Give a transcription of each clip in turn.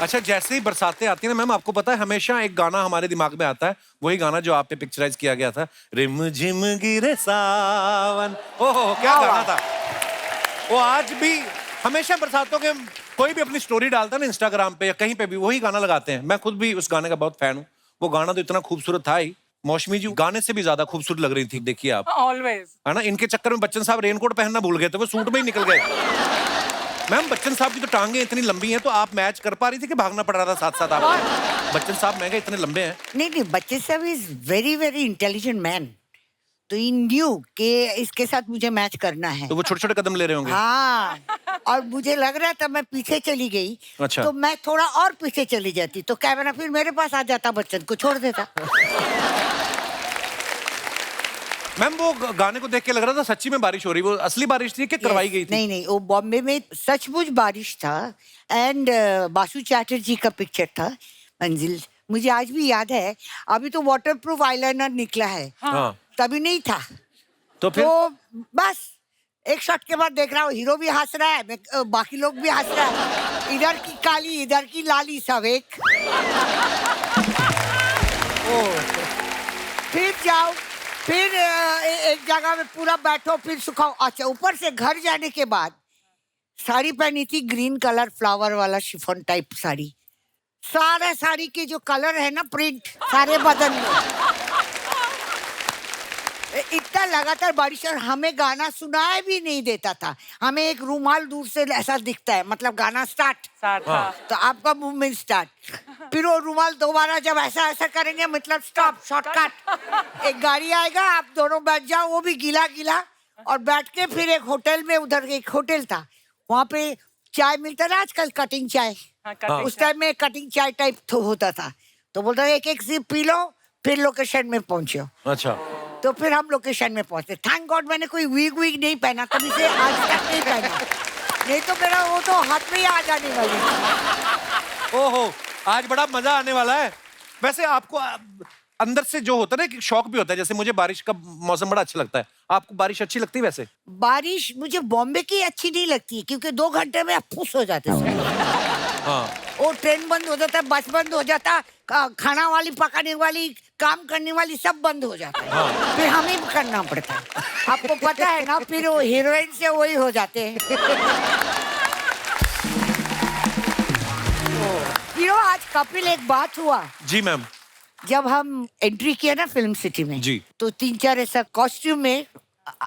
अच्छा, जैसे ही बरसातें आती है ना मैम, आपको पता है हमेशा एक गाना हमारे दिमाग में आता है, वही गाना जो आप पे पिक्चराइज किया गया था, रिम झिम गिरे सावन। ओहो क्या गाना था वो। आज भी हमेशा बरसातों के कोई भी अपनी स्टोरी डालता है ना इंस्टाग्राम पे या कहीं पे भी, वही गाना लगाते हैं। मैं खुद भी उस गाने का बहुत फैन हूँ। वो गाना तो इतना खूबसूरत था ही। मौसमी जी गाने से भी ज्यादा खूबसूरत लग रही थी, देखिए आप। ऑलवेज है ना, इनके चक्कर में बच्चन साहब रेनकोट पहनना भूल गए थे, वो सूट में ही निकल गए। मैम बच्चन साहब की तो टांगे इतनी लंबी हैं, तो आप मैच कर पा रही थी कि भागना पड़ रहा था साथ साथ आपको? बच्चन साहब महंगे इतने लंबे हैं। नहीं, बच्चन साहब is very very intelligent man, तो इन न्यू कि इसके साथ मुझे मैच करना है। तो वो छोटे छोटे कदम ले रहे होंगे। हाँ, और मुझे लग रहा था मैं पीछे चली गई। अच्छा। तो मैं थोड़ा और पीछे चली जाती तो कैमरा फिर मेरे पास आ जाता, बच्चन को छोड़ देता। मैम वो गाने को देख के लग रहा था सच्ची में बारिश हो रही, वो असली बारिश थी कि करवाई गई थी? नहीं नहीं, वो बॉम्बे में सचमुच बारिश था। एंड बासु चैटर्जी का पिक्चर था मंजिल, मुझे आज भी याद है। अभी तो वाटरप्रूफ आईलाइनर निकला है। हाँ। तभी नहीं था। तो फिर तो बस एक शॉट के बाद देख रहा हूँ हीरो भी हंस रहा है, बाकी लोग भी हंस रहा है, इधर की काली इधर की लाली सब एक। फिर जाओ, फिर एक जगह में पूरा बैठो, फिर सुखाओ। अच्छा, ऊपर से घर जाने के बाद साड़ी पहनी थी ग्रीन कलर फ्लावर वाला शिफॉन टाइप साड़ी। सारा साड़ी के जो कलर है ना, प्रिंट सारे बदन में। इतना लगातार बारिश, और हमें गाना सुनाई भी नहीं देता था। हमें एक रुमाल दूर से ऐसा दिखता है, मतलब गाना स्टार्ट, तो आपका मूवमेंट स्टार्ट। फिर वो रुमाल दोबारा जब ऐसा ऐसा करेंगे, मतलब स्टॉप, शॉर्टकट। एक गाड़ी आएगा, आप दोनों बैठ जाओ, वो भी गीला गीला, और बैठ के फिर एक होटल में, उधर एक होटल था, वहाँ पे चाय मिलता था आजकल, कटिंग चाय। उस टाइम में कटिंग चाय टाइप होता था, तो बोलता एक एक सिप पी लो, फिर लोकेशन में पहुंचो। अच्छा। तो फिर हम लोकेशन में पहुंचे। थैंक गॉड मैंने कोई वीग नहीं पहना, कभी से आज तक नहीं पहना, नहीं तो मेरा वो तो हाथ में ही आ जाने वाली। ओहो, आज बड़ा मजा आने वाला है। वैसे आपको अंदर से जो होता है ना, एक शौक भी होता है, जैसे मुझे बारिश का मौसम बड़ा अच्छा लगता है। आपको बारिश अच्छी लगती है? वैसे बारिश मुझे बॉम्बे की अच्छी नहीं लगती, क्योंकि 2 घंटे में फुस हो जाते हैं। हाँ। वो ट्रेन बंद हो जाता, बस बंद हो जाता, खाना वाली पकाने वाली काम करने वाली सब बंद हो जाता है। हाँ। फिर हमें भी करना पड़ता है, आपको पता है ना। फिर वो हीरोइन से वही हो जाते हैं। हीरो आज कपिल, एक बात हुआ जी मैम। जब हम एंट्री किया ना फिल्म सिटी में जी, तो 3-4 ऐसा कॉस्ट्यूम में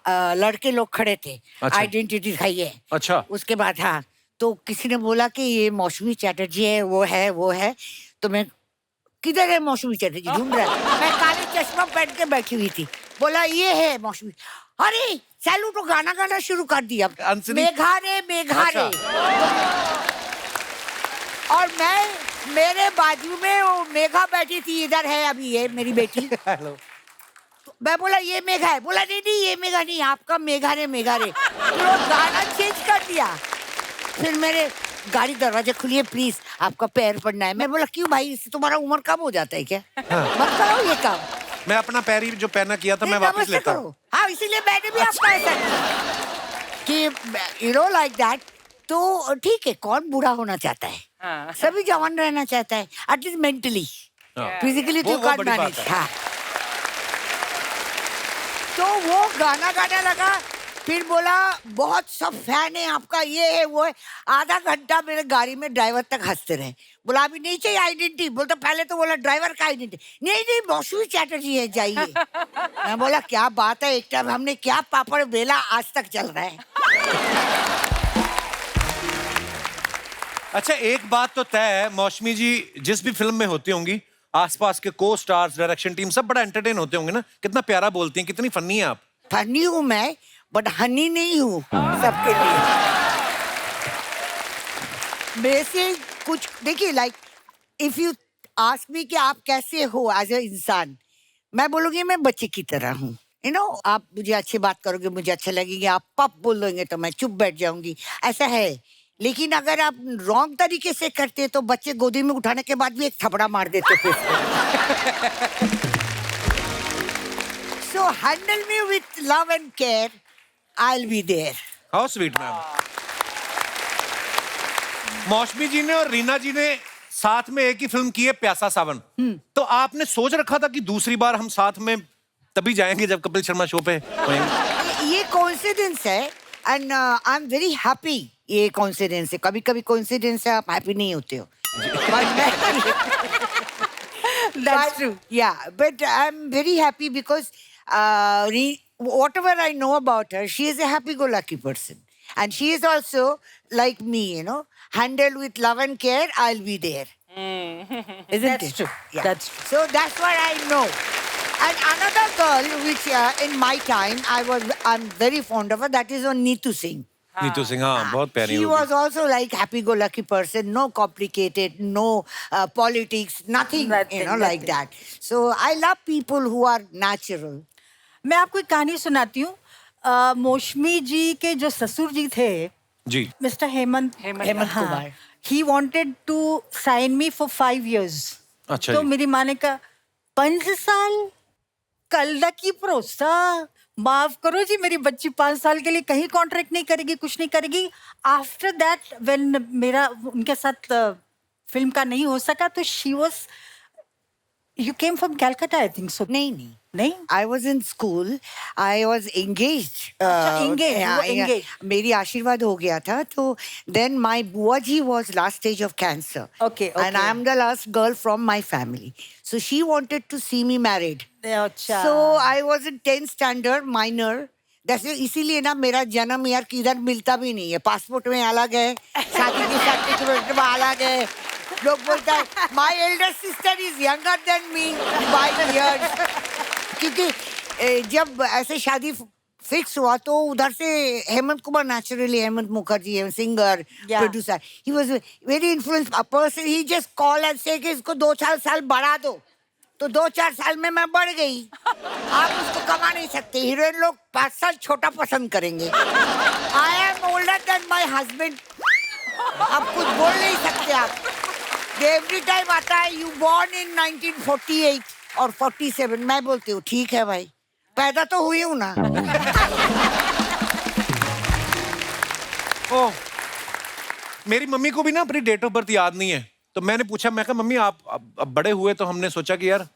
लड़के लोग खड़े थे। अच्छा। आइडेंटिटी दिखाइए। अच्छा। उसके बाद हाँ, तो किसी ने बोला कि ये मौसमी चैटर्जी है, वो है। तो मैं, किधर है मौसमी चैटर्जी, ढूंढ रहा है। मैं काले चश्मा पहन के बैठी हुई थी, बोला ये है मौसमी। अरे चालू तो गाना गाना शुरू कर दिया, मेघा रे मेघा रे। और मेरे बाजू में वो मेघा बैठी थी, इधर है अभी ये मेरी बेटी। हेलो। मैं बोला ये मेघा है, बोला नहीं ये मेघा नहीं, आपका मेघा रे मेघा रे। तो गाना चेंज कर दिया। फिर मेरे गाड़ी दरवाजा खुलिए प्लीज, आपका पैर पड़ना है। मैं बोला क्यों भाई, इससे तुम्हारा उम्र कम हो जाता है क्या? हाँ। मत करो ये काम। मैं अपना पैर ही जो पहना किया था मैं वापस लेता हूँ। हाँ, इसीलिए मैंने भी आपका ऐसा किया कि यू नो लाइक दैट। तो ठीक है, कौन बूढ़ा होना चाहता है? हाँ। सभी जवान रहना चाहता है, एटलीस्ट मेंटली। फिजिकली तो काट मैनेज। हाँ, तो वो गाना गाने लगा। फिर बोला बहुत सब फैन है आपका, ये है वो है। आधा घंटा मेरे गाड़ी में ड्राइवर तक हंसते रहे। बोला अभी नहीं चाहिए आइडेंटिटी, बोलता पहले तो बोला ड्राइवर का आइडेंटिटी, नहीं मौसमी चैटर्जी है, जाइए। मैं बोला क्या बात है, एक टाइम हमने क्या पापड़ बेला, आज तक चल रहा है। अच्छा, एक बात तो तय है, मौसमी जी जिस भी फिल्म में होती होंगी, आसपास के को स्टार्स, डायरेक्शन टीम सब बड़ा एंटरटेन होते होंगे ना। कितना प्यारा बोलती हैं, कितनी फनी है आप। फनी हूँ मैं, बट हनी नहीं हूँ सबके लिए। वैसे कुछ देखिए, like if you ask me कि आप कैसे हो एज ए इंसान, मैं बोलूँगी मैं बच्चे की तरह हूँ। यू नो, आप मुझे अच्छी बात करोगे, मुझे अच्छा लगेगा। आप पप बोल दोगे तो मैं चुप बैठ जाऊंगी, ऐसा है। लेकिन अगर आप रॉन्ग तरीके से करते तो बच्चे गोदी में उठाने के बाद भी एक थपड़ा मार देते। So handle me with love and care, I will be there. How sweet ma'am. Mousumi ji ने और रीना जी ने साथ में एक ही फिल्म की है, प्यासा सावन। तो आपने सोच रखा था कि दूसरी बार हम साथ में तभी जाएंगे जब कपिल शर्मा शो पे होंगे? ये कोइंसिडेंस है and I am very happy. ये कोइंसिडेंस है, कभी कभी कोइंसिडेंस है आप हैप्पी नहीं होते हो। That's true. Yeah, but I'm very happy because whatever I know about her, she is a happy-go-lucky person, and she is also like me. Handled with love and care, I'll be there. Isn't That's it? true. Yeah. That's true. So that's what I know. And another girl, which in my time I'm very fond of her. That is on Neetu Singh. Neetu Singh, हाँ, बहुत प्यारी She होगी। was also like happy-go-lucky person, no complicated, no politics, nothing, Nothing, like nothing. that. So I love people who are natural. मैं आपको एक कहानी सुनाती हूँ। मौसमी जी के जो ससुर जी थे, जी। Mister Hemant Kumar. He wanted to sign me for 5 years। अच्छा तो जी। मेरी माँ ने कहा 5 साल कल की भरोसा, माफ करो जी, मेरी बच्ची 5 साल के लिए कहीं कॉन्ट्रैक्ट नहीं करेगी, कुछ नहीं करेगी। आफ्टर दैट व्हेन मेरा उनके साथ फिल्म का नहीं हो सका, तो she was, you came from Calcutta I think so. नहीं नहीं, I was in school. I was engaged. अच्छा, engaged, you were yeah. engaged. मेरी आशीर्वाद हो गया था तो then my बुआ जी was last stage of cancer. Okay, And I am the last girl from my family. So she wanted to see me married. अच्छा। So I was in 10th standard, minor. जैसे इसीलिए ना मेरा जन्म यार किधर मिलता भी नहीं है। पासपोर्ट में अलग है, शादी के सर्टिफिकेट में अलग है। लोग बोलता है my elder sister is younger than me by years. क्योंकि जब ऐसे शादी फिक्स हुआ तो उधर से हेमंत कुमार, नेचुरली हेमंत मुखर्जी है singer, producer, he was very influence person. He just call and say कि इसको 2-4 साल बढ़ा दो, तो 2-4 साल में मैं बढ़ गई। आप उसको कमा नहीं सकते, हीरोइन लोग 5 साल छोटा पसंद करेंगे। I am older than my husband. आप कुछ बोल नहीं सकते आप। एवरी टाइम आता है यू बॉर्न इन 1948 और 47, मैं बोलती हूँ ठीक है भाई, पैदा तो हुई हूँ ना। ओह, मेरी मम्मी को भी ना अपनी डेट ऑफ बर्थ याद नहीं है, तो मैंने पूछा, मैं कहा मम्मी आप अब बड़े हुए तो हमने सोचा कि यार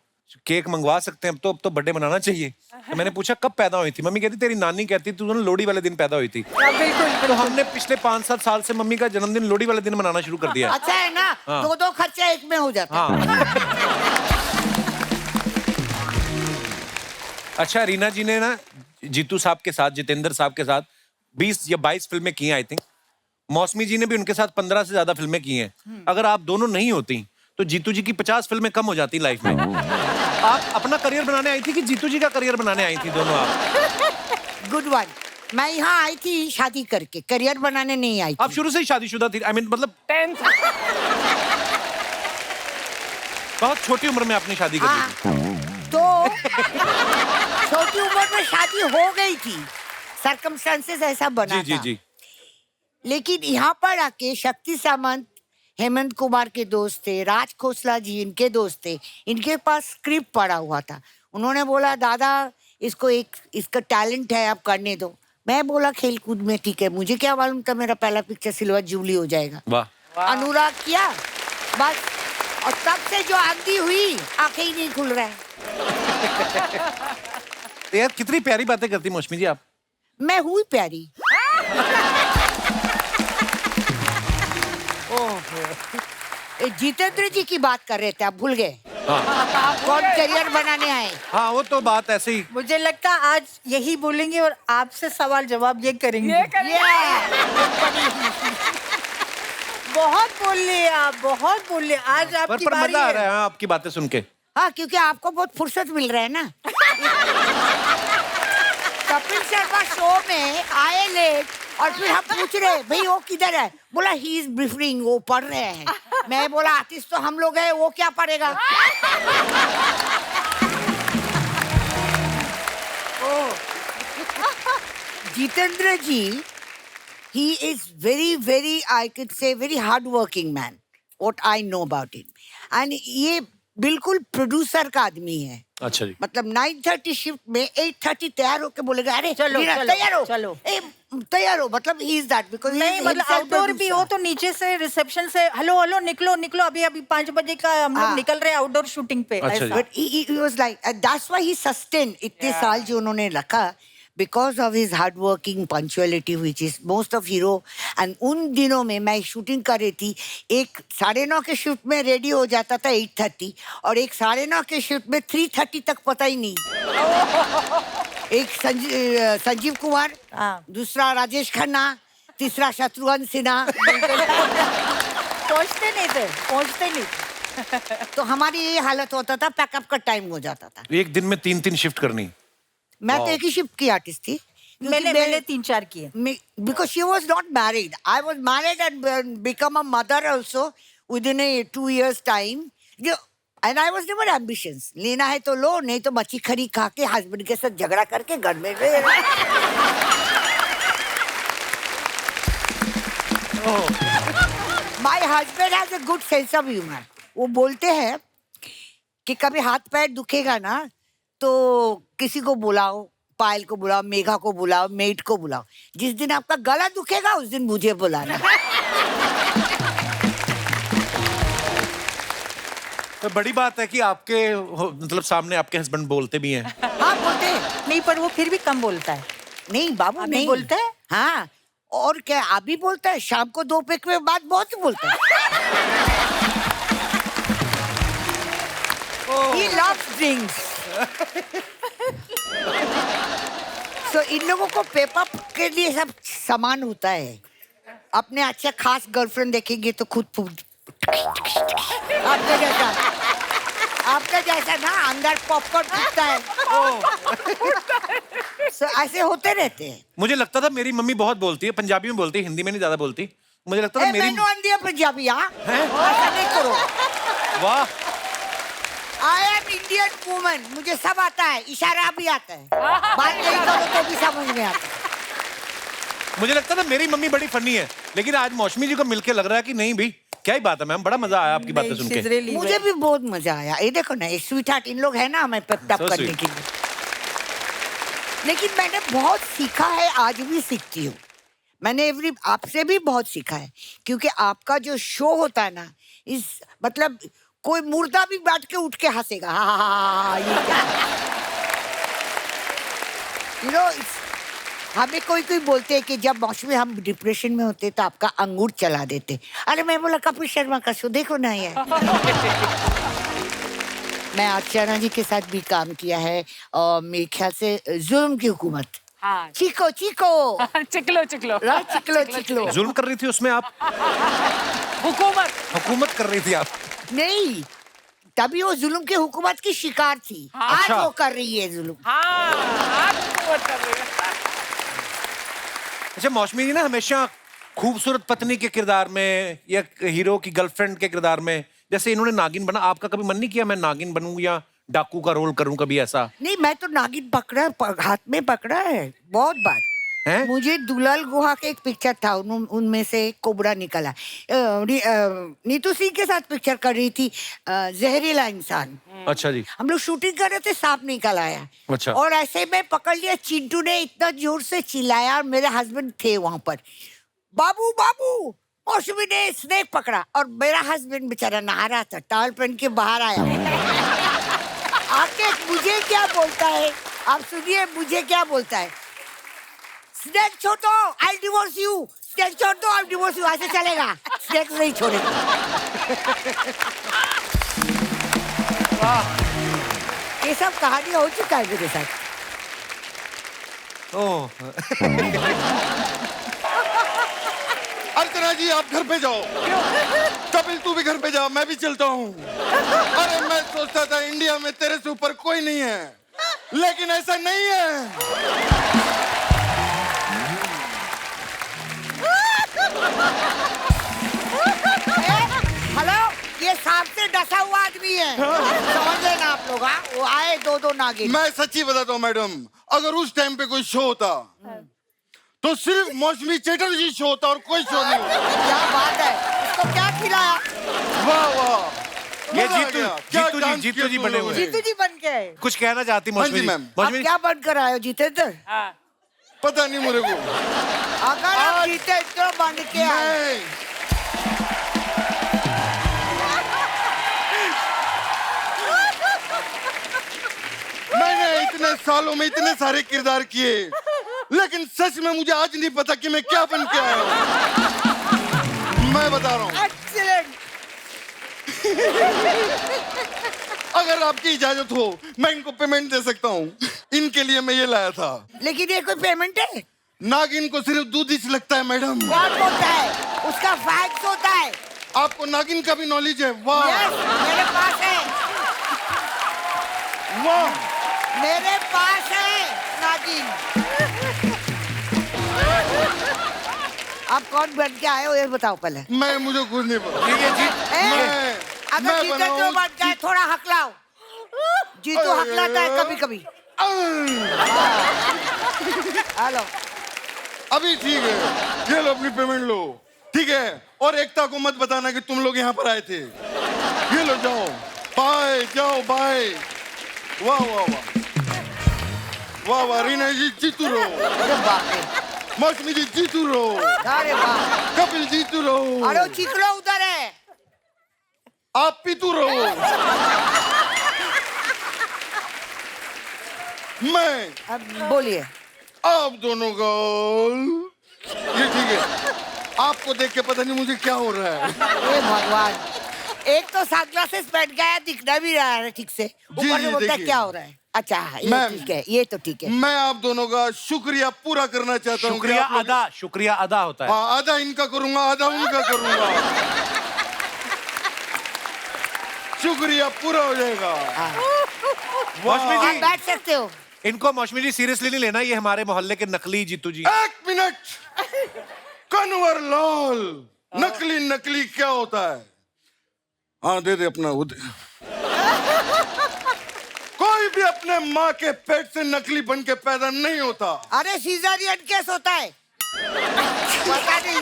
केक मंगवा सकते हैं, अब तो बर्थडे मनाना चाहिए। तो मैंने पूछा कब पैदा हुई थी? मम्मी कहती तेरी नानी कहती तू ना लोहड़ी वाले दिन पैदा हुई थी। बिल्कुल। तो हमने पिछले 5-7 साल से मम्मी का जन्मदिन लोहड़ी वाले दिन मनाना शुरू कर दिया। अच्छा है ना, हाँ। 2 खर्चा एक में हो जाता है। हाँ। अच्छा, रीना जी ने ना जीतू साहब के साथ, जितेंद्र साहब के साथ 20 या 22 फिल्में की हैं आई थिंक। मौसमी जी ने भी उनके साथ 15 से ज्यादा फिल्में की हैं। अगर आप दोनों नहीं होती तो जीतू जी की 50 फिल्में कम हो जाती लाइफ में। आप अपना करियर बनाने आई थी कि जीतू जी का करियर बनाने आई थी? दोनों आप। Good one. मैं यहाँ आई थी शादी करके, करियर बनाने नहीं आई आप थी। शुरू से ही शादीशुदा थी? आई मीन मतलब 10th। बहुत छोटी उम्र में आपने शादी कर ली थी। तो छोटी उम्र में शादी हो गई थी, सर्कमस्टेंसेस ऐसा बना जी जी था। जी। लेकिन यहाँ पर आके शक्ति सामंत हेमंत कुमार के दोस्त थे, राज खोसला जी इनके दोस्त थे, इनके पास स्क्रिप्ट पड़ा हुआ था। उन्होंने बोला दादा इसका टैलेंट है, आप करने दो। मैं बोला खेल कूद में ठीक है, मुझे क्या मालूम था मेरा पहला पिक्चर सिल्वर जुबली हो जाएगा। वाह। अनुराग किया बस, और तब से जो आंधी हुई आंखें ही नहीं खुल रहा है। यार कितनी प्यारी बातें करती मौसमी जी आप। मैं हुई प्यारी। जितेंद्र जी की बात कर रहे थे, आप भूल गए? हाँ। कौन करियर बनाने आए? हाँ, वो तो बात ऐसे ही। मुझे लगता है आज यही बोलेंगे और आपसे सवाल जवाब ये करेंगे। बहुत बोल लिए आप, बहुत बोल लिए। आज आपकी पर बारी मजा आ है। रहा है आपकी बातें सुन के। हाँ, क्योंकि आपको बहुत फुर्सत मिल रहा है ना। कपिल शर्मा शो में आए लेट और फिर हम पूछ रहे भाई वो किधर है? बोला ही इज ब्रीफिंग, वो पढ़ रहे हैं। मैं बोला आर्टिस्ट तो हम लोग हैं, वो क्या पढ़ेगा? जितेंद्र जी, he is very I could say very hard working man, what I know about him. And ये बिल्कुल प्रोड्यूसर का आदमी है। अच्छा जी। मतलब 9:30 शिफ्ट में 8:30 तैयार होके बोलेगा अरे चलो, रीना, चलो, तैयार हो चलो। तैयार हो, मतलब ही इज दैट बिकॉज नहीं मतलब आउटडोर भी हो तो नीचे से रिसेप्शन से हेलो हेलो निकलो निकलो, अभी अभी 5 बजे का हम लोग हाँ। निकल रहे हैं आउटडोर शूटिंग पे। अच्छा जी। ऐसा। But he was like that's why he sustained इतने साल जो उन्होंने रखा because of his hard working punctuality which is most of hero। and उन दिनों में मैं शूटिंग कर रही थी, एक 9:30 के शिफ्ट में रेडी हो जाता था 8:30 और एक 9:30 के शिफ्ट में 3:30 तक पता ही नहीं। एक संजीव कुमार, हाँ। दूसरा राजेश खन्ना, तीसरा शत्रुघ्न सिन्हा। पहुंचते नहीं थे। तो हमारी ये हालत होता था, पैकअप का टाइम हो जाता था। एक दिन में 3-3 शिफ्ट करनी। मैं तो एक ही शिफ्ट की आर्टिस्ट थी। मैंने 3-4 किए। Because she was not married. I was married and become a mother also within a 2 years time. And I was never ambitious. लेना है तो लो, नहीं तो मच्छी खरी खा के हस्बैंड के साथ झगड़ा करके घर में रह। My husband has a good sense of humor. वो बोलते हैं कि कभी हाथ पैर दुखेगा ना तो किसी को बुलाओ, पायल को बुलाओ, मेघा को बुलाओ, मेट को बुलाओ। जिस दिन आपका गला दुखेगा उस दिन मुझे बुलाना। तो बड़ी बात है कि आपके मतलब सामने आपके हस्बैंड बोलते भी हैं। हाँ बोलते हैं। नहीं पर वो फिर भी कम बोलता है। नहीं बाबू अभी नहीं बोलता है? हाँ और क्या, अभी बोलता है, शाम को 2 पैक में बाद बहुत बोलता है। He loves drinks. So इन लोगों को पेपअप के लिए सब सामान होता है। अपने अच्छा खास गर्लफ्रेंड देखेंगे तो खुद आपका जैसा ना अंदर पॉपकॉर्न फूटता है। So ऐसे होते रहते हैं। मुझे लगता था मेरी मम्मी बहुत बोलती है, पंजाबी में बोलती है, हिंदी में नहीं ज्यादा बोलती। मुझे लगता था मेरी। मैंने आंधी है पंजाबी। हाँ ऐसा नहीं करो। वाह। I am Indian woman, मुझे सब आता है, इशारा भी आता है, बात नहीं करो तो भी समझ में आता है। मुझे लगता था मेरी मम्मी बड़ी फनी है, लेकिन आज मौसमी जी को मिलके लग रहा है कि नहीं भाई क्या ही बात है मैम, बड़ा मजा आया आपकी बातें सुन के। मुझे भी बहुत मजा आया। ये देखो ना, ये स्वीट हार्ट इन लोग है ना हमें पेप टप So करने sweet. के लिए। लेकिन मैंने बहुत सीखा है, आज भी सीखती हूँ। मैंने आपसे भी बहुत सीखा है, क्योंकि आपका जो शो होता है ना, इस मतलब कोई मुर्दा भी बैठ के उठ के हंसेगा। हाँ ये क्या you know, हमें कोई बोलते हैं कि जब मौसमी हम डिप्रेशन में होते तो आपका अंगूर चला देते। अरे मैं बोला कपिल शर्मा का शो देखो ना यार। मैं अर्चना जी के साथ भी काम किया है और मेरे ख्याल से जुल्म की हुकूमत। हाँ। चिको चिको चिकलो चिकलो चिकलो चिकलो। जुल्म कर रही थी उसमें आप? हुकूमत कर रही थी आप? नहीं, तभी वो जुल्म की हुकूमत की शिकार थी। आज अच्छा। वो कर रही है जुल्म। हाँ, आज हुकूमत कर रही है। अच्छा मौसमी जी ना हमेशा खूबसूरत पत्नी के किरदार में या हीरो की गर्लफ्रेंड के किरदार में, जैसे इन्होंने नागिन बना, आपका कभी मन नहीं किया मैं नागिन बनूं या डाकू का रोल करूं कभी ऐसा? नहीं, मैं तो नागिन हाथ में पकड़ा है बहुत बार। हैं? मुझे दुलाल गुहा के एक पिक्चर था, उनमें से कोबरा निकला। नीतू सिंह के साथ पिक्चर कर रही थी, जहरीला इंसान। अच्छा जी। हम लोग शूटिंग कर रहे थे, सांप निकल आया। अच्छा। और ऐसे में पकड़ लिया, चिंटू ने इतना जोर से चिल्लाया और मेरे हस्बैंड थे वहां पर। बाबू बाबू, मौसमी ने स्नेक पकड़ा और मेरा हस्बैंड बेचारा नहा रहा था, टॉवल पहन के बाहर आया। आके मुझे क्या बोलता है, आप सुनिए मुझे क्या बोलता है, स्नेक छोड़ दो, I'll divorce you, स्नेक छोड़ दो, I'll divorce you। ऐसे चलेगा, स्नेक नहीं छोड़ेगा। ये सब कहानी हो चुका है मेरे साथ। ओह। अर्चना जी आप घर पे जाओ। कपिल तू भी घर पे जा, मैं भी चलता हूँ। अरे मैं सोचता था इंडिया में तेरे से ऊपर कोई नहीं है, लेकिन ऐसा नहीं है। हेलो, ये सांप से डसा हुआ आदमी है, समझ लेना आप लोग। हाँ, वो आए 2-2 नागिन। मैं सच्ची बताता हूँ मैडम, अगर उस टाइम पे कोई शो होता तो सिर्फ मौसमी चटर्जी शो होता और कोई शो नहीं होता। क्या बात है, इसको क्या खिलाया? वाह वाह, ये मजा आ जीतू गया। क्या जीतू जी डांस जीतू किया जी तुम बने लोगों हुए ने? हैं। जीतू जी बन के आए। कुछ कहना चाहती हाँ जी, मौसमी जी मैम। आप मौसमी जी क्या बन कर आए हो जितेंद्र? हाँ पता नहीं मेरे को। अगर आप जीते तो बन के आए। मैं मैंने इतने सालों में इतने सारे किरदार किए, लेकिन सच में मुझे आज नहीं पता कि मैं क्या बन के आया हूँ। मैं बता रहा हूँ, एक्सीलेंट। अगर आपकी इजाजत हो मैं इनको पेमेंट दे सकता हूँ। इनके लिए मैं ये लाया था। लेकिन ये कोई पेमेंट है? नागिन को सिर्फ दूध ही लगता है मैडम। कौन होता है? उसका फैक्स होता है। आपको नागिन का भी नॉलेज है? वाह यस, मेरे पास है। वाह। मेरे पास है नागिन। आप कौन बन के आए हो ये बताओ पहले। मुझे कुछ नहीं पता। ये जीत ए, अगर जीते तो बन के आए, थोड़ा हकलाओ। जीतू हकलाता है कभी कभी। हेलो। अभी ठीक है, ये लो अपनी पेमेंट लो। ठीक है, और एकता को मत बताना कि तुम लोग यहाँ पर आए थे। ये लो, जाओ बाय, जाओ बाय। वाह वाह वाह वाह वाह। रीना जी जीतू रहो, अरे बाप रे। मौसमी जी जीतू रहो, अरे बाप। कपिल जीतू रहो, अरे वो चिकलो उधर है। आप पीतू रहो। मैं अब बोलिए। आप दोनों का ये ठीक है। आपको देख के पता नहीं मुझे क्या हो रहा है। हे भगवान, एक तो सनग्लासेस पहन गया, दिखना भी रहा है ठीक से, ऊपर जी, से बोलता है देखिए। क्या हो रहा है। अच्छा ये मैम। ठीक है, ये तो ठीक है। मैं आप दोनों का शुक्रिया पूरा करना चाहता हूँ। शुक्रिया अदा होता है। हाँ, आधा इनका करूंगा, आधा उनका करूंगा। शुक्रिया पूरा हो जाएगा। मौसमी आप जी बैठ सकते हो। इनको मौसमी जी सीरियसली नहीं लेना, ये हमारे मोहल्ले के नकली जीतू जी। एक मिनट, कन्वर लाल, नकली नकली क्या होता है? हाँ दे दे अपना वो दे। कोई भी अपने माँ के पेट से नकली बन के पैदा नहीं होता। अरे सीजरियन केस होता है। पता नहीं।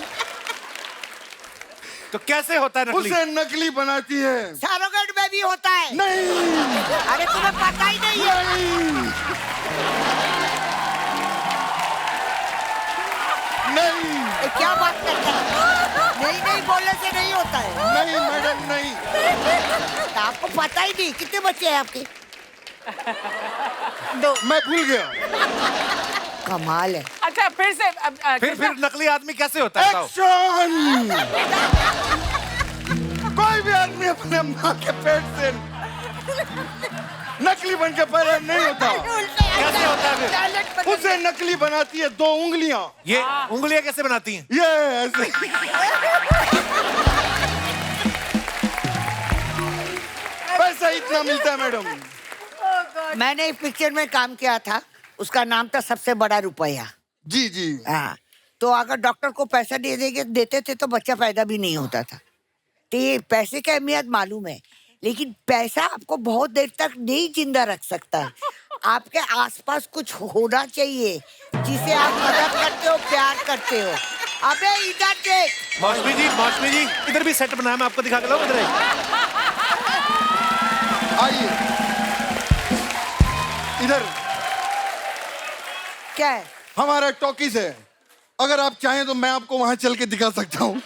तो कैसे होता है नकली? उसे नकली बनाती है। सरोगेट में भी होता है। नहीं अरे तुम्हें पता ही नहीं है। नहीं ये क्या बात करते हैं? नहीं नहीं बोलने से नहीं होता है। नहीं मैडम नहीं। तो आपको पता ही नहीं। कितने बच्चे हैं आपके? मैं भूल गया। कमाल है। अच्छा फिर से फिर नकली आदमी कैसे होता है बताओ? एक्शन। कोई भी आदमी अपने माँ के पेट से नकली बन के पैदा नहीं होता। कैसे होता है फिर? उसे नकली बनाती है दो उंगलियां। ये उंगलियां कैसे बनाती हैं? ये ऐसे। पैसा इतना मिलता है मैडम। मैंने एक पिक्चर में काम किया था, उसका नाम था सबसे बड़ा रुपया। जी जी। हाँ, तो अगर डॉक्टर को पैसा देते थे तो बच्चा पैदा भी नहीं होता था। तो ये पैसे की अहमियत मालूम है, लेकिन पैसा आपको बहुत देर तक नहीं जिंदा रख सकता है। आपके आसपास कुछ होना चाहिए जिसे आप मदद करते हो, प्यार करते हो। अबे इधर देख। मौसमी जी इधर भी सेट बनाया, मैं आपको दिखा के लाऊं इधर एक? आइए इधर। क्या है? हमारा टॉकीज है, अगर आप चाहें तो मैं आपको वहां चल के दिखा सकता हूँ।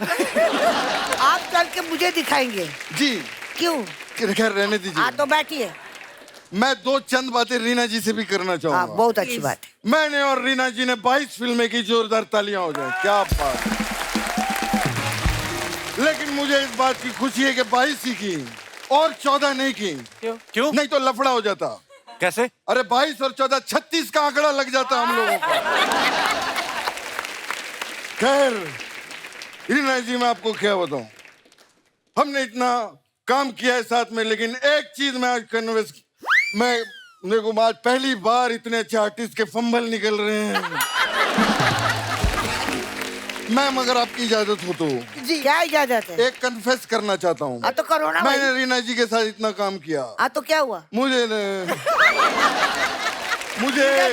आप चल के मुझे दिखाएंगे? जी। क्यों? खैर रहने दीजिए। हाँ तो बैठिए। मैं दो चंद बातें रीना जी से भी करना हाँ, चाहूंगा। बहुत अच्छी बात है। मैंने और रीना जी ने 22 फिल्में की, जोरदार तालियां हो जाए। क्या बात। लेकिन मुझे इस बात की खुशी है कि 22 ही की और 14 नहीं की। क्यों? नहीं तो लफड़ा हो जाता। कैसे? अरे 22 और 14 36 का आंकड़ा लग जाता हम लोगों का। खैर रीना जी मैं आपको क्या बताऊं, हमने इतना काम किया है साथ में, लेकिन एक चीज मैं आज कन्विंस, मैं मेरे को आज पहली बार इतने अच्छे आर्टिस्ट के फंबल निकल रहे हैं। मैम अगर आपकी इजाजत हो तो जी। क्या इजाजत है? एक कन्फेस करना चाहता हूँ। हाँ तो करो ना भाई। मैंने रीना जी के साथ इतना काम किया। हाँ तो क्या हुआ? मुझे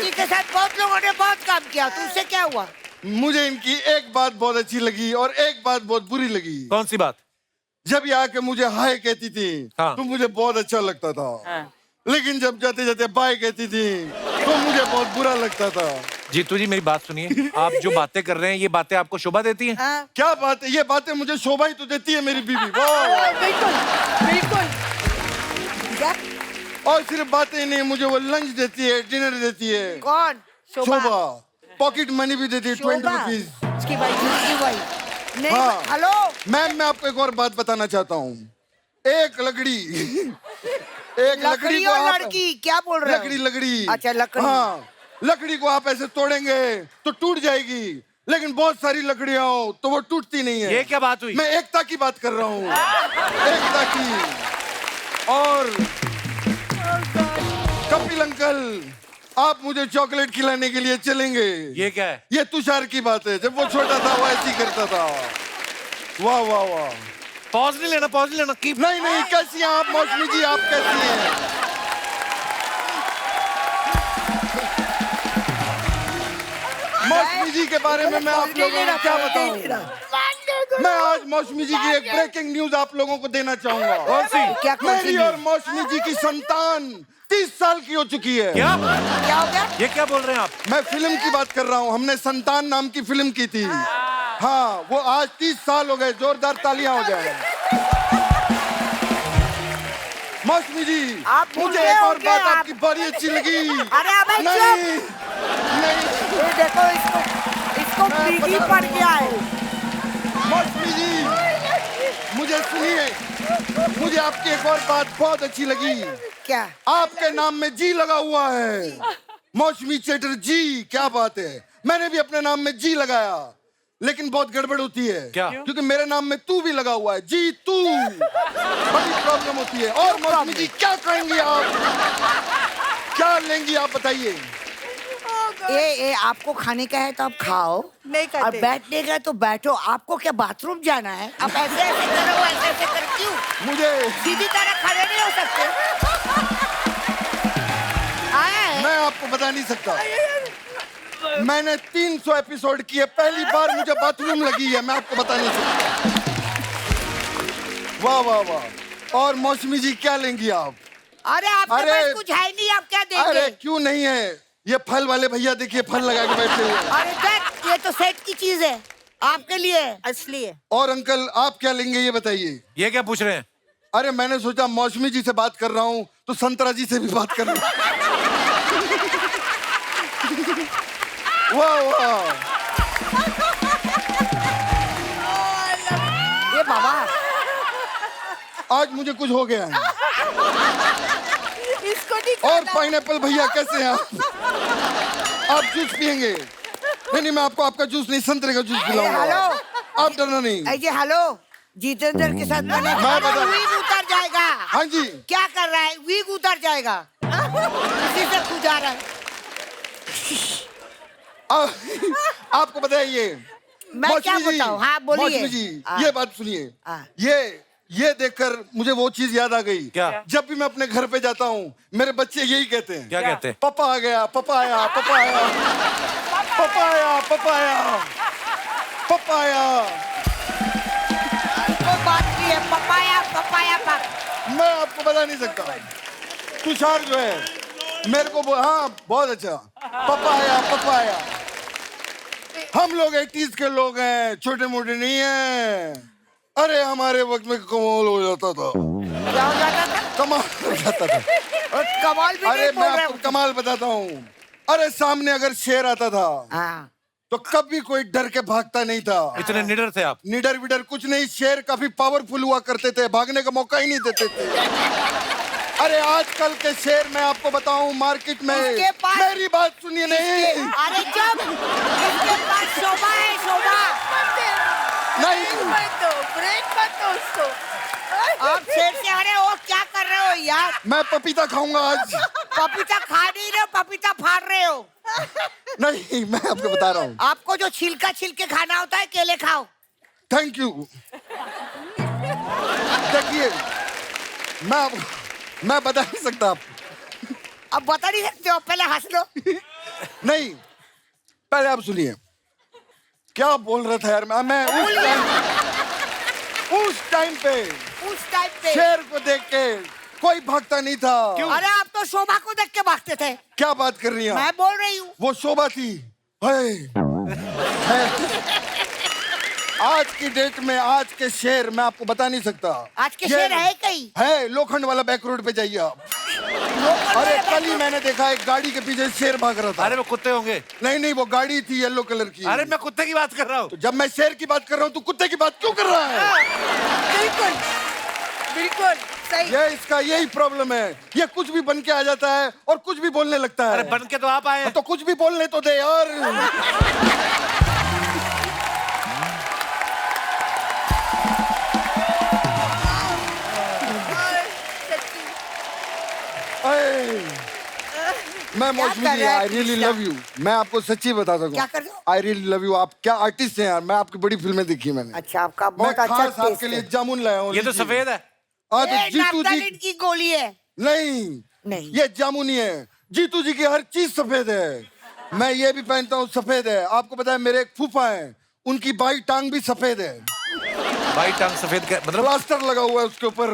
जी के साथ बहुत लोगों ने बहुत काम किया, तुमसे क्या हुआ? मुझे इनकी एक बात बहुत अच्छी लगी और एक बात बहुत बुरी लगी। कौन सी बात? जब ये आके मुझे हाय कहती थी हाँ। तो मुझे बहुत अच्छा लगता था। हाँ। लेकिन जब जाते जाते बाय कहती थी तो मुझे बहुत बुरा लगता था। जीतू जी मेरी बात सुनिए, आप जो बातें कर रहे हैं ये बातें आपको शोभा देती हैं? हाँ, क्या बात है, ये बातें मुझे शोभा ही तो देती है मेरी बीवी। वाह। बिल्कुल बिल्कुल। क्या? और सिर्फ बातें ही नहीं, मुझे वो लंच देती है, डिनर देती है। कौन? शोभा पॉकेट मनी भी देती है, 20 शोभा, रुपीज। उसकी वाइफ। उसकी भाई नहीं। हाँ। हेलो। मैम मैं आपको एक और बात बताना चाहता हूँ। एक लकड़ी एक लकड़ी लकड़ी को और आप लड़की क्या बोल रहे हो? लकड़ी लकड़ी अच्छा, लकड़ी। हाँ, लकड़ी को आप ऐसे तोड़ेंगे तो टूट जाएगी, लेकिन बहुत सारी लकड़ियां हो तो वो टूटती नहीं है। ये क्या बात हुई? मैं एकता की बात कर रहा हूँ, एकता की। और कपिल अंकल, आप मुझे चॉकलेट खिलाने के लिए चलेंगे? ये क्या है? ये तुषार की बात है, जब वो छोटा था वो ऐसी करता था। वाह वाह वाह। पॉज नहीं लेना, पॉज नहीं लेना, कीप। नहीं नहीं, कैसी हैं आप मौसमी जी, आप कैसी हैं? मौसमी जी के बारे में मैं आप लोगों को क्या बताऊं? मैं आज मौसमी जी की एक ब्रेकिंग न्यूज आप लोगों को देना चाहूंगा। कौन सी? क्या कौन सी मेरी न्यूज़? और मौसमी जी की संतान 30 साल की हो चुकी है। क्या? क्या हो गया? ये क्या बोल रहे हैं आप? मैं फिल्म की बात कर रहा हूँ, हमने संतान नाम की फिल्म की थी। हाँ, वो आज 30 साल हो गए, जोरदार तालियां हो जाए। मौसमी जी, आप मुझे भूल एक गए और होंगे बात आप। आपकी बड़ी अच्छी लगी। अरे अबे नहीं नहीं, ये देखो इसको मैं पीढ़ी बता पड़ रहा गया है। मौसमी जी मुझे सुनिए, मुझे आपकी एक और बात बहुत अच्छी लगी। क्या? आपके नाम में जी लगा हुआ है, मौसमी चटर्जी। क्या बात है, मैंने भी अपने नाम में जी लगाया, लेकिन बहुत गड़बड़ होती है। क्या? क्योंकि मेरे नाम में तू भी लगा हुआ है, जी तू। बड़ी प्रॉब्लम होती है। और मौसमी जी क्या कहेंगी आप, क्या लेंगी आप बताइए? ये आपको खाने का है तो आप खाओ, नहीं और खाते। बैठने का है तो बैठो। आपको क्या बाथरूम जाना है? आप ऐसे ऐसे करो, ऐसे ऐसे कर क्यों? मुझे, सीधी तरह खड़े नहीं हो सकते। आए? मैं आपको बता नहीं सकता। मैंने 300 एपिसोड किए, पहली बार मुझे बाथरूम लगी है, मैं आपको बता नहीं सकता। वाह वाह वाह। और मौसमी जी क्या लेंगी आप? अरे आपके अरे- पास कुछ है नहीं, आप क्या देंगे? अरे क्यों नहीं है, ये फल वाले भैया देखिए फल लगा के बैठे हुए हैं। अरे देख, ये तो सेट की चीज है आपके लिए। असली है। और अंकल आप क्या लेंगे ये बताइए? ये क्या पूछ रहे हैं? अरे मैंने सोचा मौसमी जी से बात कर रहा हूँ तो संतरा जी से भी बात कर रहा हूँ। वाह वाह। ये बाबा, आज मुझे कुछ हो गया है। इसको नहीं और खाना। पाइनएप्पल भैया कैसे हैं आप जूस पियेंगे? नहीं नहीं, मैं आपको आपका जूस नहीं, संतरे का जूस पिलाऊंगा। हेलो। आप डरना नहीं। ऐसे हेलो, जितेंद्र के साथ मैंने मैं बता- वीग उतर जाएगा। हाँ जी, क्या कर रहा है? वीग उतर जाएगा। इसी से खुजा रहा है। आपको बताइए मैं मौसमी क्या जी, बताऊं? हाँ, बोलिए। मौसमी जी हाँ। ये बात सुनिए। हाँ। ये देखकर मुझे वो चीज याद आ गई। क्या? जब भी मैं अपने घर पे जाता हूँ मेरे बच्चे यही कहते हैं, क्या कहते हैं? पापा आ गया, पापा आया, पापा आया, पापा आया, पापा आया, पापा आया। कोई बात नहीं है, पपाया पपाया पप। मैं आपको बता नहीं सकता। तुषार जो है मेरे को हाँ बहुत अच्छा, पापा आया, पापा आया। हम लोग 80s के लोग हैं, छोटे मोटे नहीं हैं। अरे हमारे वक्त में कमाल हो जाता था, क्या हो जाता था? कमाल हो जाता था। और कमाल भी अरे नहीं मैं बोल रहे आपको हो। कमाल बताता हूँ। अरे सामने अगर शेर आता था हाँ। तो कभी कोई डर के भागता नहीं था। इतने निडर थे आप? निडर विडर कुछ नहीं, शेर काफी पावरफुल हुआ करते थे, भागने का मौका ही नहीं देते थे। अरे आजकल के शेर मैं आपको बताऊं मार्केट में, इसके पास- मेरी बात सुनिए नहीं, अरे जब इसके पास शोभा है, शोभा। नहीं मत दो, ब्रेक मत दो उसको। आप शेर से अरे वो क्या कर रहे हो यार? मैं पपीता खाऊंगा आज। पपीता खा नहीं रहे हो, पपीता फाड़ रहे हो। नहीं मैं आपको बता रहा हूँ। आपको जो छिलका छिलके खाना होता है, केले खाओ। Thank you. देखिए मैं बता नहीं सकता आप। अब बता नहीं सकते हो, पहले हंस लो। नहीं पहले आप सुनिए क्या बोल रहा था यार। मैं उस टाइम उस टाइम पे पे शेर को देख के कोई भागता नहीं था। अरे आप तो शोभा को देख के भागते थे। क्या बात कर रही हैं? मैं बोल रही हूँ वो शोभा थी। आज की डेट में आज के शेर मैं आपको बता नहीं सकता। आज के शेर है कहीं? है, लोखंड वाला बैक रोड पे जाइए आप। अरे कल ही मैंने देखा एक गाड़ी के पीछे शेर भाग रहा था। अरे वो कुत्ते होंगे। नहीं, वो गाड़ी थी येलो कलर की। अरे मैं कुत्ते की बात कर रहा हूँ। तो जब मैं शेर की बात कर रहा हूँ तो कुत्ते की बात क्यों कर रहा है? बिल्कुल बिल्कुल सही। ये इसका यही प्रॉब्लम है, ये कुछ भी बन के आ जाता है और कुछ भी बोलने लगता है। अरे बन के तो आप आए हैं। तो कुछ भी बोलने तो दे यार। मैं मौसमी जी, आई रियली लव यू। मैं आपको सच्ची बताता हूँ। क्या कर रहे हो? I really love you. आप क्या आर्टिस्ट हैं यार। मैं आपकी बड़ी फिल्में देखी मैंने। अच्छा, आपका मैं बहुत अच्छा खास आपके लिए जामुन लाया हूँ। ये तो सफेद है। हाँ तो जीतू जी की गोली है। नहीं, ये जामुन ही है। जीतू जी की हर चीज सफेद है। मैं ये भी पहनता हूँ, सफेद है। आपको पता है मेरे एक फूफा है, उनकी बाई टांग भी सफेद है। बाई टांग सफेद का मतलब? प्लास्टर लगा हुआ है उसके ऊपर।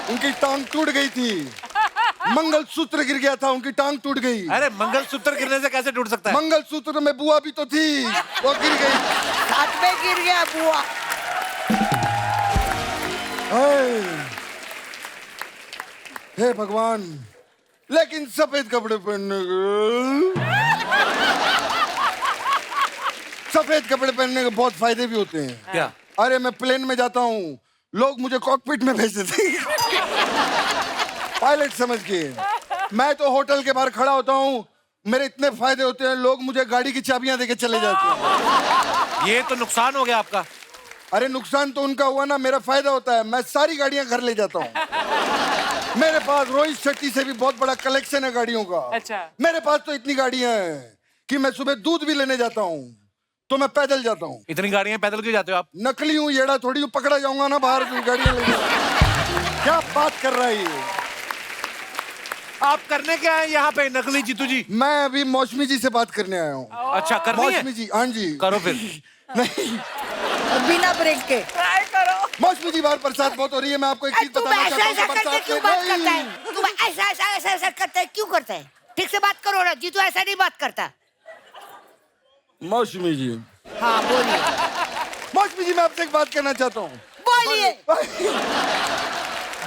उनकी टांग टूट गई थी, मंगलसूत्र गिर गया था, उनकी टांग टूट गई। अरे मंगलसूत्र गिरने से कैसे टूट सकता है? मंगलसूत्र में बुआ भी तो थी, वो गिर गई। साथ में गिर गया बुआ। हे भगवान, लेकिन सफेद कपड़े पहनने के सफेद कपड़े पहनने के बहुत फायदे भी होते हैं। क्या? अरे मैं प्लेन में जाता हूँ, लोग मुझे कॉकपिट में भेज देते हैं पायलट समझ के। मैं तो होटल के बाहर खड़ा होता हूँ, मेरे इतने फायदे होते हैं, लोग मुझे गाड़ी की चाबियां देके चले जाते हैं। ये तो नुकसान हो गया आपका। अरे नुकसान तो उनका हुआ ना, मेरा फायदा होता है। मैं सारी गाड़ियां घर ले जाता हूँ। मेरे पास रोहित शेट्टी से भी बहुत बड़ा कलेक्शन है गाड़ियों का। अच्छा। मेरे पास तो इतनी गाड़ियां हैं कि मैं सुबह दूध भी लेने जाता हूँ तो मैं पैदल जाता हूँ। इतनी गाड़ियां पैदल क्यों जाते हो आप? नकली हूँ, येड़ा थोड़ी हूँ, पकड़ा जाऊंगा ना बाहर गाड़ियां लेके। क्या बात कर रहा है ये? आप करने क्या है यहाँ पे नकली जीतू जी? मैं अभी मौसमी जी से बात करने आया हूँ। अच्छा करनी है? मौसमी जी, हाँ जी। करो फिर। नहीं, बिना ब्रेक के। ट्राई करो। मौसमी जी बाहर बरसात बहुत हो रही है। मैं आपको एक चीज तू बताना ऐसा चाहता ऐसा हूँ। करते क्यों बात करता है? तू ऐसा करता है क्यों करता है? ठीक से बात करो ना, जीतू ऐसा नहीं बात करता। मौसमी जी, हाँ बोलिए। मौसमी जी, मैं आपसे एक बात करना चाहता हूँ। बोलिए।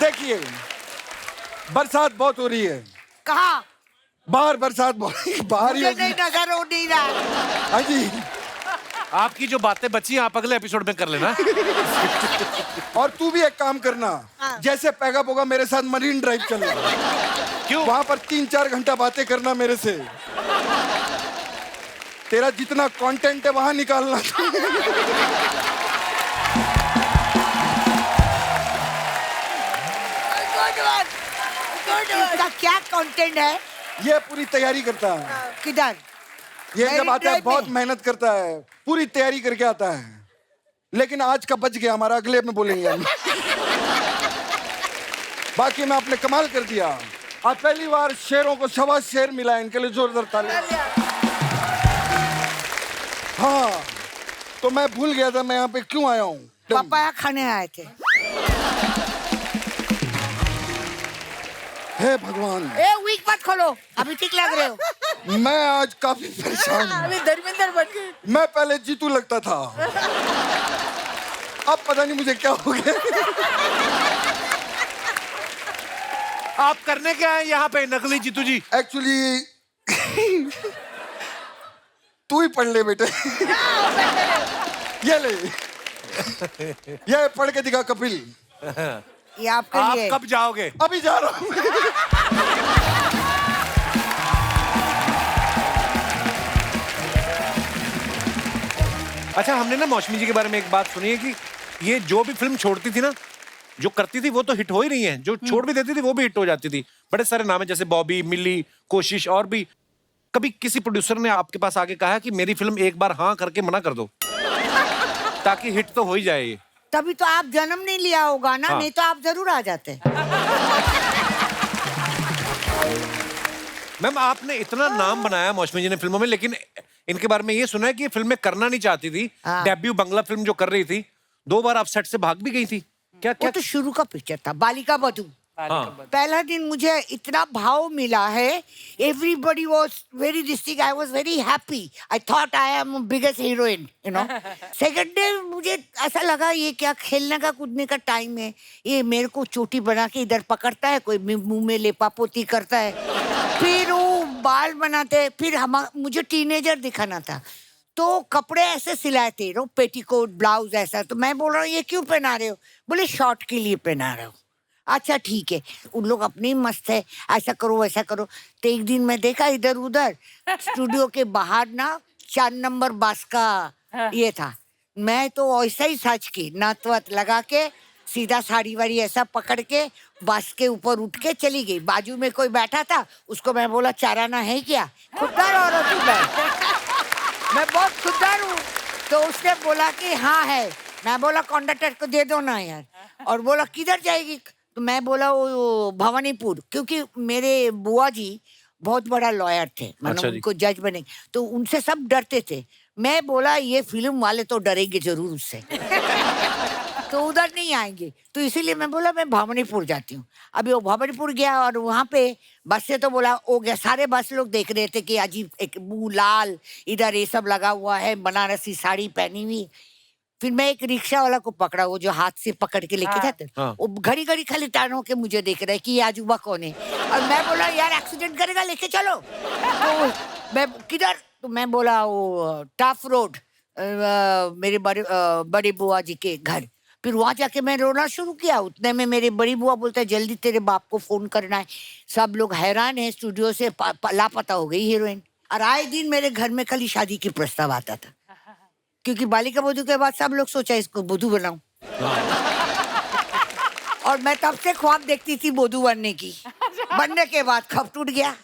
देखिए, बरसात बहुत हो रही है। कहाँ? बाहर बरसात बहुत बाहर ही मुझे होगी। नहीं नजर हो नहीं रहा। हाँ जी। आपकी जो बातें बची हैं आप अगले एपिसोड में कर लेना। और तू भी एक काम करना, जैसे पैगा पोगा मेरे साथ मरीन ड्राइव चलना। क्यों? वहां पर 3-4 घंटा बातें करना मेरे से। तेरा जितना कंटेंट है वहां निकालना। इसका क्या कंटेंट है? ये पूरी तैयारी करता है। किधर? ये जब Marine आता है Drive बहुत में? मेहनत करता है, पूरी तैयारी करके आता है। लेकिन आज का बच गया हमारा, अगले में बोलेंगे हम। बाकी मैं आपने कमाल कर दिया। आज पहली बार शेरों को 1.25 शेर मिला, इनके लिए जोरदार ताली। हाँ, तो मैं भूल गया था मैं यहाँ पे क्यों आया हूँ। पापाया खाने आए थे। हे भगवान, ए वीक मत खोलो, अभी ठीक लग रहे हो। मैं आज काफी परेशान हूँ। अभी धर्मेंद्र बन गए। मैं पहले जीतू लगता था, अब पता नहीं मुझे क्या हो गया। आप करने क्या है यहाँ पे नकली जीतू जी? एक्चुअली तू ही पढ़ ले बेटे। ये ले, ये पढ़ के दिखा कपिल। ये आपके आप लिए। कब जाओगे? अभी जा रहा हूँ। अच्छा, हमने ना मौसमी जी के बारे में एक बात सुनी है कि ये जो भी फिल्म छोड़ती थी ना, जो करती थी वो तो हिट हो ही रही है, जो छोड़ भी देती थी वो भी हिट हो जाती थी। बड़े सारे नाम है, जैसे बॉबी, मिली, कोशिश और भी। कभी किसी प्रोड्यूसर ने आपके पास आके कहा कि मेरी फिल्म एक बार हाँ करके मना कर दो ताकि हिट तो हो ही जाए ये? तभी तो आप जन्म नहीं लिया होगा ना, हाँ। नहीं तो आप जरूर आ जाते। मैम, आपने इतना नाम बनाया मौसमी जी ने फिल्मों में, लेकिन इनके बारे में ये सुना है कि ये फिल्में करना नहीं चाहती थी। हाँ। डेब्यू बंगला फिल्म जो कर रही थी 2 बार आप सेट से भाग भी गई थी क्या वो क्या तो शुरू का पिक्चर था, बालिका बधू। हाँ पहला दिन मुझे इतना भाव मिला है, everybody was very district, I was very happy, I thought I am biggest heroine, you know. Second day मुझे ऐसा लगा ये क्या खेलने का कूदने का टाइम है, ये मेरे को चोटी बना के इधर पकड़ता है, कोई मुंह में लेपा पोती करता है, फिर वो बाल बनाते, फिर हम मुझे टीनेजर दिखाना था तो कपड़े ऐसे सिलाए थे, नो पेटीकोट ब्लाउज ऐसा, तो मैं बोल रहा हूँ ये क्यों पहना रहे हो, बोले शॉर्ट के लिए पहना रहे हो। अच्छा ठीक है, उन लोग अपने ही मस्त है, ऐसा करो वैसा करो। तो एक दिन मैं देखा इधर उधर स्टूडियो के बाहर ना 4 नंबर बस का ये था, मैं तो ऐसा ही सच की नथ वथ लगा के सीधा साड़ी वाड़ी ऐसा पकड़ के बस के ऊपर उठ के चली गई। बाजू में कोई बैठा था, उसको मैं बोला चाराना है क्या, खुददार औरत हूँ मैं बहुत खुददार हूँ। तो उसने बोला कि हाँ है, मैं बोला कंडक्टर को दे दो ना यार, और बोला किधर जाएगी, तो मैं बोला वो भवानीपुर, क्योंकि मेरे बुआ जी बहुत बड़ा लॉयर थे, मतलब अच्छा जी। उनको जज बने, तो उनसे सब डरते थे। मैं बोला ये फिल्म वाले तो डरेंगे जरूर उससे तो उधर नहीं आएंगे, तो इसीलिए मैं बोला मैं भवानीपुर जाती हूँ। अभी वो भवानीपुर गया और वहाँ पे बस से तो बोला हो गया, सारे बस लोग देख रहे थे कि अजीब एक मुंह लाल, इधर ये सब लगा हुआ है, बनारसी साड़ी पहनी हुई। फिर मैं एक रिक्शा वाला को पकड़ा, वो जो हाथ से पकड़ के लेके जाते, हाँ। वो घड़ी घड़ी खाली टाणों के मुझे देख रहा है कि ये अजूबा कौन है, और मैं बोला यार एक्सीडेंट करेगा लेके चलो। तो मैं किधर, तो मैं बोला वो टफ रोड, मेरे बड़े बुआ जी के घर। फिर वहां जाके मैं रोना शुरू किया, उतने में मेरी बड़ी बुआ बोलता है जल्दी तेरे बाप को फोन करना है, सब लोग हैरान है, स्टूडियो से लापता हो गई हीरोइन। और आए दिन मेरे घर में खाली शादी की प्रस्ताव आता था, क्योंकि बालिका बधू के बाद सब लोग सोचा इसको बधू बनाऊं और मैं तब से ख्वाब देखती थी बधू बनने की, बनने के बाद खप टूट गया।